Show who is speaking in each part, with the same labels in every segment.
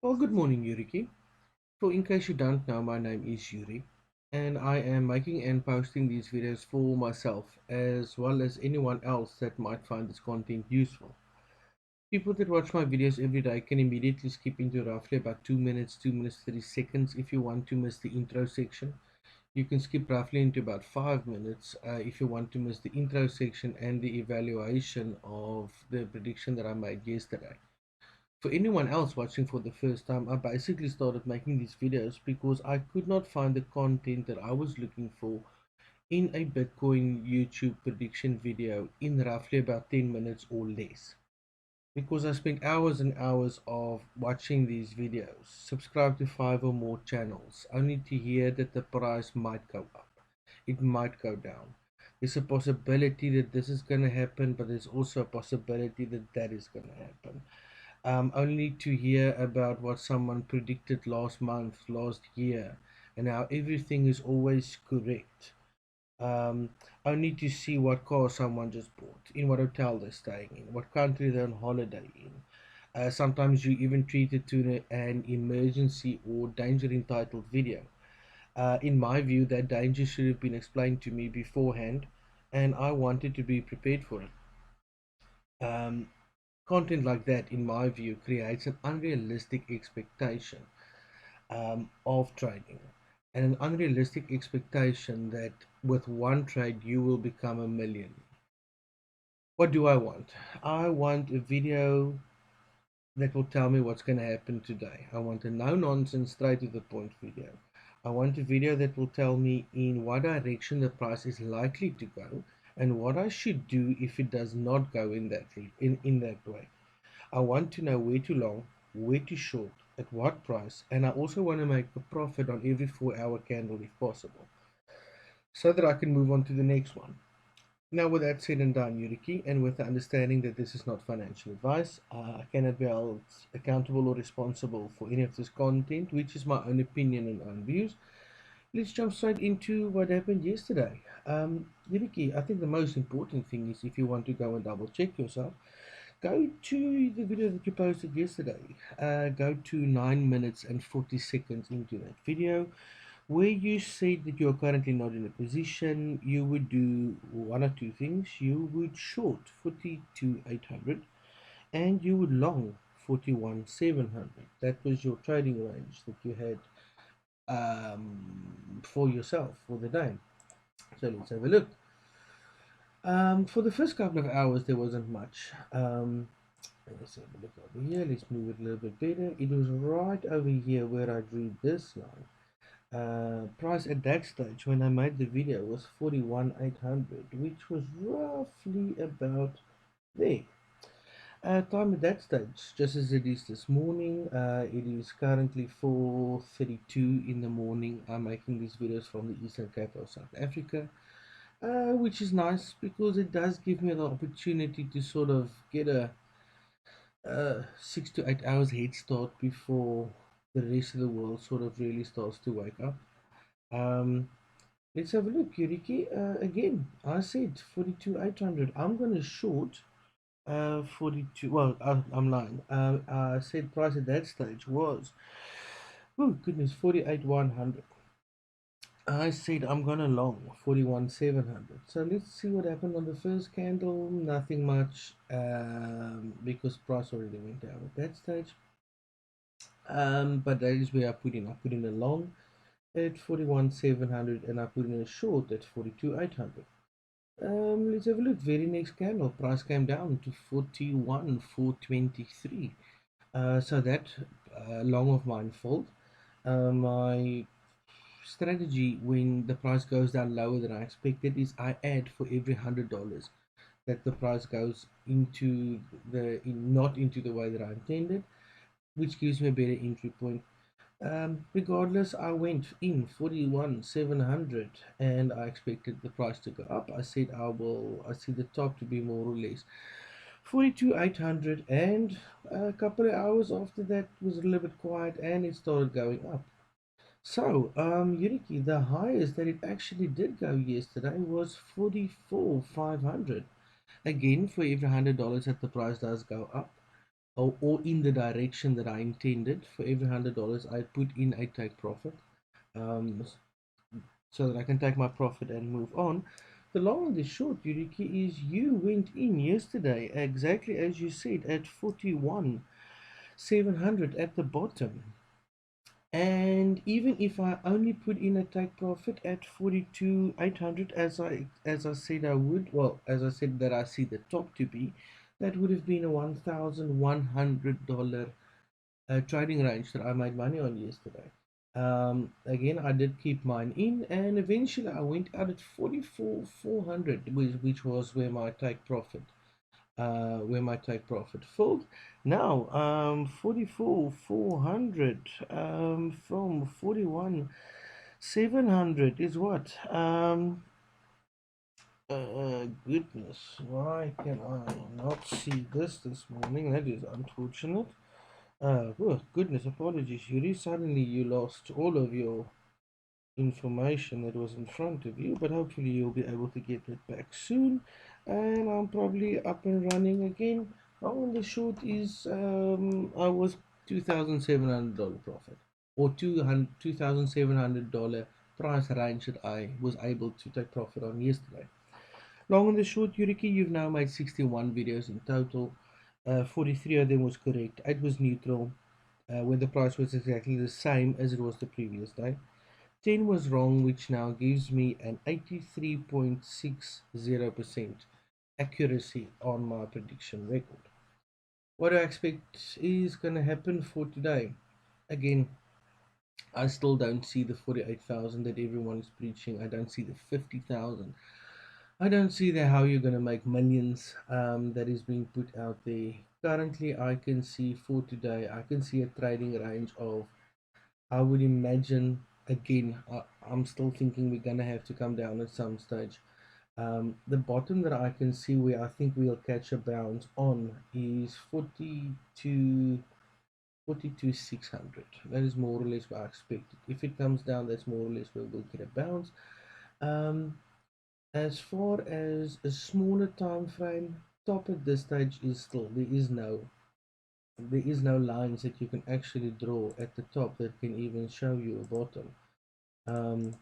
Speaker 1: Well, good morning, Yuriki. So, in case you don't know, my name is Yuri, and I am making and posting these videos for myself as well as anyone else that might find this content useful. People that watch my videos every day can immediately skip into roughly about 2 minutes, 2 minutes 30 seconds if you want to miss the intro section. You can skip roughly into about 5 minutes if you want to miss the intro section and the evaluation of the prediction that I made yesterday. For anyone else watching for the first time, I basically started making these videos because I could not find the content that I was looking for in a Bitcoin YouTube prediction video in roughly about 10 minutes or less. Because I spent hours and hours of watching these videos, subscribe to 5 or more channels, only to hear that the price might go up, it might go down. There's a possibility that this is going to happen, but there's also a possibility that that is going to happen, only to hear about what someone predicted last month, last year, and how everything is always correct. Um, Only to see what car someone just bought, in what hotel they're staying in, what country they're on holiday in. Sometimes you even treat it to an emergency or danger entitled video. In my view, that danger should have been explained to me beforehand, and I wanted to be prepared for it. Um, Content like that, in my view, creates an unrealistic expectation of trading, and an unrealistic expectation that with one trade you will become a million. What do I want? I want a video that will tell me what's going to happen today. I want a no nonsense, straight to the point video. I want a video that will tell me in what direction the price is likely to go and what I should do if it does not go in in that way. I want to know where to long, where to short, at what price, and I also want to make a profit on every 4 hour candle if possible, so that I can move on to the next one. Now, with that said and done, Yuriki, and with the understanding that this is not financial advice, I cannot be held accountable or responsible for any of this content, which is my own opinion and own views. Let's jump straight into what happened yesterday. Yuriki, I think the most important thing is if you want to go and double check yourself, go to the video that you posted yesterday. Go to 9 minutes and 40 seconds into that video where you said that you're currently not in a position. You would do one or two things. You would short 42,800 and you would long 41,700. That was your trading range that you had for yourself for the day. So let's have a look. For the first couple of hours, there wasn't much. Let's have a look over here. Let's move it a little bit better. It was right over here where I drew this line. Price at that stage when I made the video was 41,800, which was roughly about there. Time at that stage, just as it is this morning, it is currently 4:32 in the morning. I'm making these videos from the Eastern Cape of South Africa, which is nice because it does give me the opportunity to sort of get a 6 to 8 hours head start before the rest of the world sort of really starts to wake up. Um, let's have a look, Yuriki. Again, I said 42,800. I'm gonna short 42. Well, I'm lying. I said price at that stage was, oh goodness, 48,100. I said I'm gonna long 41,700. So let's see what happened on the first candle. Nothing much, because price already went down at that stage. But that is where I put in. I put in a long at 41,700 and I put in a short at 42,800. Let's have a look. Very next candle, price came down to 41,423. So that long of mine failed. My strategy when the price goes down lower than I expected is I add for every $100 that the price goes into not into the way that I intended, which gives me a better entry point. Regardless, I went in 41,700 and I expected the price to go up. I said I see the top to be more or less 42,800, and a couple of hours after that was a little bit quiet and it started going up. So, Yuriki, the highest that it actually did go yesterday was 44,500. Again, for every $100 that the price does go up, or in the direction that I intended. For every $100, I put in a take profit, um, so that I can take my profit and move on. The long and the short, Yuriki, is you went in yesterday exactly as you said at 41,700 at the bottom. And even if I only put in a take profit at 42,800, as I said I would, well, as I said that I see the top to be, that would have been a $1,100 trading range that I made money on yesterday. Again, I did keep mine in, and eventually I went out at 44,400, which was where my take profit filled. Now, 44,400 from 41,700 is what? Goodness, why can I not see this morning? That is unfortunate. Oh, goodness, apologies, Yuri. Suddenly you lost all of your information that was in front of you, but hopefully you'll be able to get that back soon. And I'm probably up and running again. Long and the short is I was $2,700 profit, or $2,700 price range that I was able to take profit on yesterday. Long and the short, Yuriki, you've now made 61 videos in total. 43 of them was correct. 8 was neutral, where the price was exactly the same as it was the previous day. 10 was wrong, which now gives me an 83.60% accuracy on my prediction record. What I expect is going to happen for today. Again, I still don't see the 48,000 that everyone is preaching. I don't see the 50,000. I don't see how you're going to make millions that is being put out there. Currently, I can see for today, I can see a trading range of, I would imagine, again, I'm still thinking we're going to have to come down at some stage. The bottom that I can see where I think we'll catch a bounce on is 42,600. That is more or less what I expected. If it comes down, that's more or less where we'll get a bounce. Um, as far as a smaller time frame, top at this stage is still there is no lines that you can actually draw at the top that can even show you a bottom. Um,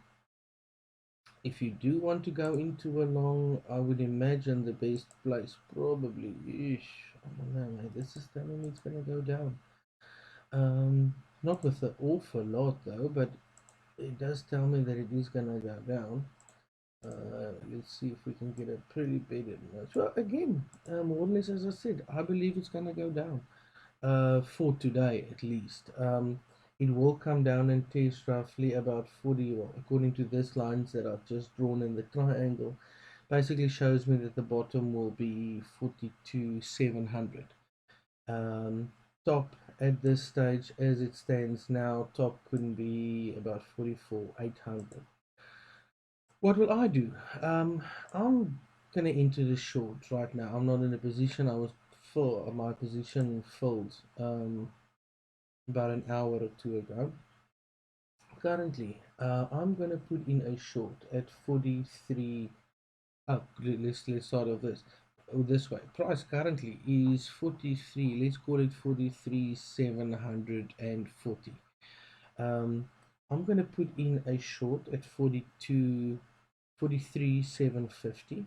Speaker 1: if you do want to go into a long, I would imagine the best place probably. I don't know, mate. This is telling me it's gonna go down. Not with an awful lot though, but it does tell me that it is gonna go down. Let's see if we can get a pretty better match. Well, again, more or less as I said, I believe it's gonna go down. For today at least. It will come down and test roughly about 40, well, according to this lines that I've just drawn in the triangle, basically shows me that the bottom will be 42,700. Top at this stage as it stands now, top couldn't be about 44,800. What will I do? I'm gonna enter the short right now. I'm not in a position. I was full. My position filled about an hour or two ago. Currently, I'm gonna put in a short at 43. Let's start off this way. Price currently is 43. Let's call it 43,740. Um, I'm gonna put in a short at 43,750.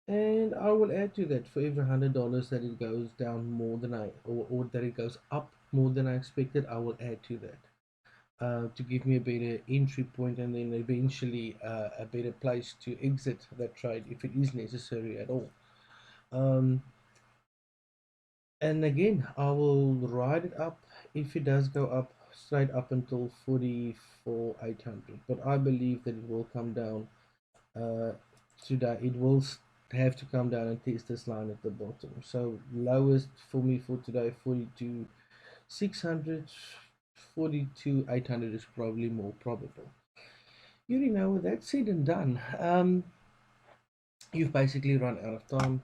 Speaker 1: And I will add to that for every $100 that it goes down more than or that it goes up more than I expected, I will add to that to give me a better entry point and then eventually a better place to exit that trade if it is necessary at all. Um, and again, I will ride it up if it does go up straight up until 44,800. But I believe that it will come down uh, today. It will have to come down and test this line at the bottom. So lowest for me for today, 42,600, 42,800 is probably more probable. You know, with that said and done, you've basically run out of time.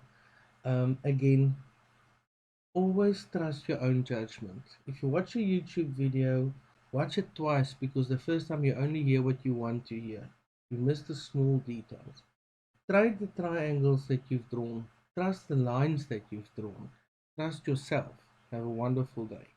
Speaker 1: Again, always trust your own judgment. If you watch a YouTube video, watch it twice because the first time you only hear what you want to hear. You miss the small details. Trade the triangles that you've drawn. Trust the lines that you've drawn. Trust yourself. Have a wonderful day.